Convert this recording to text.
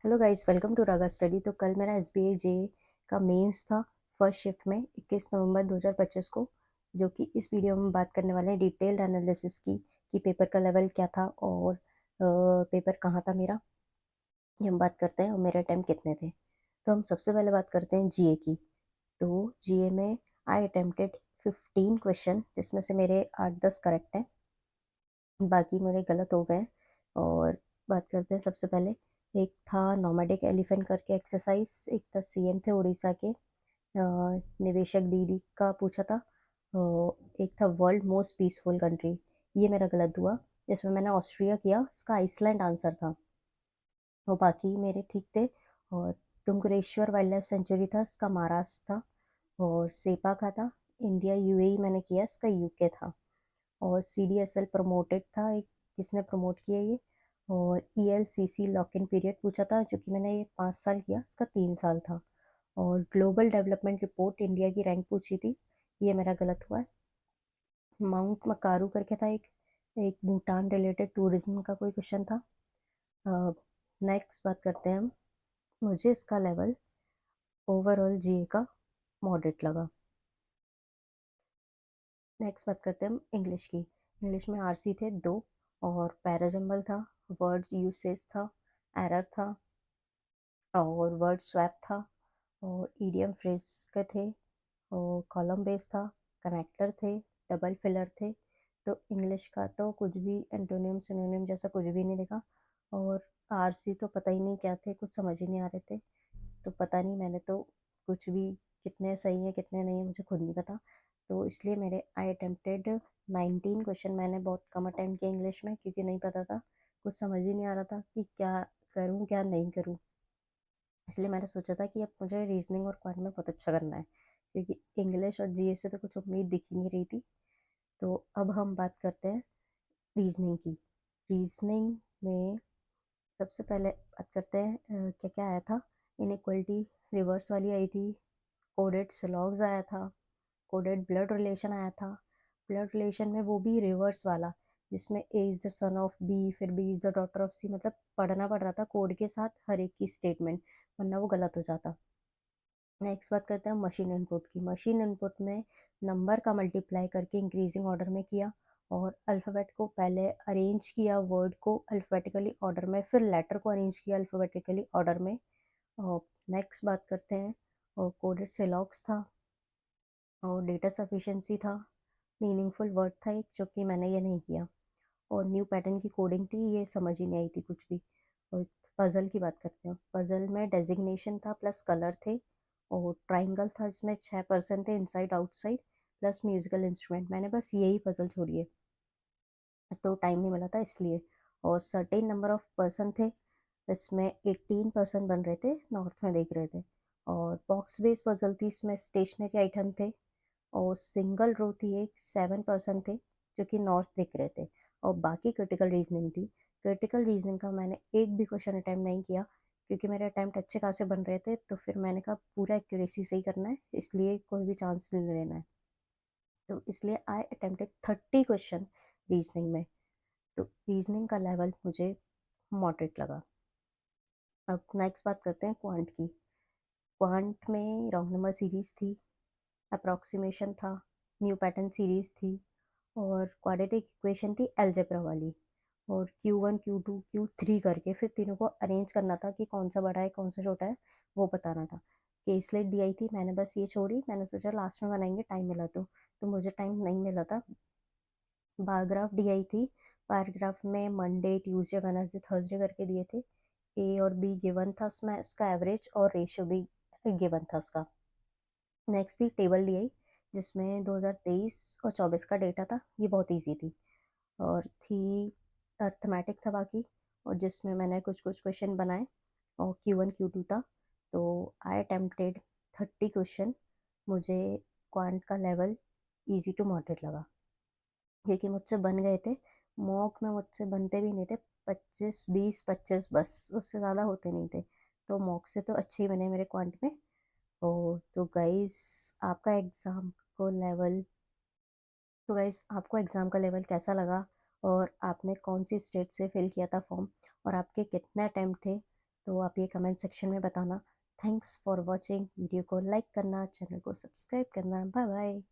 Hello guys, welcome to Raga study. तो कल मेरा एसबीआई जे का मेंस था फर्स्ट शिफ्ट में 21 नवंबर 2025 को, जो कि इस वीडियो में बात करने वाले हैं डिटेल्ड एनालिसिस की कि पेपर का लेवल क्या था और पेपर कहाँ था मेरा, ये हम बात करते हैं और मेरे अटैम्प्ट कितने थे। तो हम सबसे पहले बात करते हैं जीए की। तो जीए में आई अटेम्प्टेड 15 क्वेश्चन, जिसमें से मेरे 8-10 करेक्ट हैं, बाकी मेरे गलत हो गए। और बात करते हैं सबसे पहले, एक था नोमैडिक एलिफेंट करके एक्सरसाइज, एक था सीएम थे उड़ीसा के निवेशक दीदी का पूछा था, एक था वर्ल्ड मोस्ट पीसफुल कंट्री, ये मेरा गलत हुआ। इसमें मैंने ऑस्ट्रिया किया, इसका आइसलैंड आंसर था। और बाकी मेरे ठीक थे। और तुंगरेश्वर वाइल्ड लाइफ सेंचुरी था, इसका महाराष्ट्र था। और सेपा का था इंडिया यूएई, मैंने किया, इसका यूके था। और CDSL प्रमोटेड था, एक किसने प्रमोट किया ये। और ELCC लॉक इन पीरियड पूछा था, जो कि मैंने ये 5 साल किया, इसका 3 साल था। और ग्लोबल डेवलपमेंट रिपोर्ट इंडिया की रैंक पूछी थी, ये मेरा गलत हुआ है। माउंट मकारू करके था एक एक भूटान रिलेटेड टूरिज्म का कोई क्वेश्चन था। नेक्स्ट बात करते हैं हम, मुझे इसका लेवल ओवरऑल जीए का मॉडरेट लगा। नेक्स्ट बात करते हैं हम इंग्लिश की। इंग्लिश में आरसी थे 2, और पैराजम्बल था, वर्ड्स यूसेज था, एरर था, और वर्ड स्वैप था, और ईडियम फ्रेज के थे, और कॉलम बेस था, कनेक्टर थे, डबल फिलर थे। तो इंग्लिश का तो कुछ भी एंटोनियम सिनोनियम जैसा कुछ भी नहीं दिखा। और आरसी तो पता ही नहीं क्या थे, कुछ समझ ही नहीं आ रहे थे। तो पता नहीं, मैंने तो कुछ भी, कितने सही है कितने नहीं है मुझे खुद नहीं पता। तो इसलिए मेरे आई अटेम्प्टेड 19 क्वेश्चन, मैंने बहुत कम अटेम्प्ट किए इंग्लिश में, क्योंकि नहीं पता था, कुछ समझ ही नहीं आ रहा था कि क्या करूँ क्या नहीं करूँ। इसलिए मैंने सोचा था कि अब मुझे रीजनिंग और क्वांट में बहुत अच्छा करना है, क्योंकि इंग्लिश और जीएस से तो कुछ उम्मीद दिख ही नहीं रही थी। तो अब हम बात करते हैं रीजनिंग की। रीजनिंग में सबसे पहले बात करते हैं क्या क्या आया था। इनइक्वलिटी रिवर्स वाली आई थी, कोडेड स्लॉग्स आया था, कोडेड ब्लड रिलेशन आया था। ब्लड रिलेशन में वो भी रिवर्स वाला, जिसमें A is the son of B, फिर B is the daughter of C, मतलब पढ़ना पड़ रहा था कोड के साथ हर एक की स्टेटमेंट, वरना वो गलत हो जाता। नेक्स्ट बात करते हैं मशीन इनपुट की। मशीन इनपुट में नंबर का मल्टीप्लाई करके इंक्रीजिंग ऑर्डर में किया, और अल्फ़ाबेट को पहले अरेंज किया, वर्ड को अल्फ़ाबेटिकली ऑर्डर में, फिर लेटर को अरेंज किया अल्फ़ाबेटिकली ऑर्डर में। और नेक्स्ट बात करते हैं, और कोडेड सेलॉक्स था, और डेटा सफिशिएंसी था, मीनिंगफुल वर्ड था एक, जो कि मैंने ये नहीं किया। और न्यू पैटर्न की कोडिंग थी, ये समझ ही नहीं आई थी कुछ भी। और पजल की बात करते हैं, पजल में डेजिग्नेशन था प्लस कलर थे, और ट्राइंगल था जिसमें 6 पर्सन थे inside outside, plus musical instrument. मैंने बस यही पजल छोड़ी है, तो टाइम नहीं मिला था इसलिए। और सर्टेन नंबर ऑफ पर्सन थे, इसमें 18 पर्सन बन रहे थे, नॉर्थ में देख रहे थे। और बॉक्स बेस पजल थी, इसमें स्टेशनरी आइटम थे। और सिंगल रो थी एक, 7 पर्सन थे जो कि नॉर्थ दिख रहे थे। और बाकी क्रिटिकल रीजनिंग थी। क्रिटिकल रीजनिंग का मैंने एक भी क्वेश्चन अटैम्प्ट नहीं किया, क्योंकि मेरे अटैम्प्ट अच्छे खासे बन रहे थे, तो फिर मैंने कहा पूरा एक्यूरेसी से ही करना है, इसलिए कोई भी चांस नहीं लेना है। तो इसलिए आई अटेम्प्टेड 30 क्वेश्चन रीजनिंग में। तो रीजनिंग का लेवल मुझे मॉडरेट लगा। अब नेक्स्ट बात करते हैं क्वांट की। क्वांट में रॉन्ग नंबर सीरीज थी, अप्रॉक्सीमेशन था, न्यू पैटर्न सीरीज थी, और क्वाड्रेटिक इक्वेशन थी अलजेब्रा वाली। और Q1 Q2 Q3 करके फिर तीनों को अरेंज करना था कि कौन सा बड़ा है कौन सा छोटा है, वो बताना था। केसलेट दी आई थी, मैंने बस ये छोड़ी, मैंने सोचा लास्ट में बनाएंगे टाइम मिला तो मुझे टाइम नहीं मिला था। बार ग्राफ दी आई थी, पैराग्राफ में मंडे ट्यूसडे वेडनेसडे थर्सडे करके दिए थे। ए और बी गिवन था, उसमें उसका एवरेज और रेशियो भी गिवन था उसका। नेक्स्ट थी टेबल डी आई, जिसमें 2023 और 24 का डेटा था, ये बहुत इजी थी। और थी अर्थमेटिक था बाकी, और जिसमें मैंने कुछ कुछ क्वेश्चन बनाए, और Q1 Q2 था। तो आई अटेम्प्टेड 30 क्वेश्चन। मुझे क्वांट का लेवल इजी टू मॉडरेट लगा, क्योंकि मुझसे बन गए थे। मॉक में मुझसे बनते भी नहीं थे, 25 20 25 बस, उससे ज़्यादा होते नहीं थे। तो मॉक से तो अच्छे ही बने मेरे क्वांट में। तो गाइस, आपका एग्ज़ाम को लेवल तो गाइस आपको एग्ज़ाम का लेवल कैसा लगा, और आपने कौन सी स्टेट से फिल किया था फॉर्म, और आपके कितने अटैम्प्ट थे, तो आप ये कमेंट सेक्शन में बताना। Thanks for watching. वीडियो को लाइक करना, चैनल को सब्सक्राइब करना। Bye bye.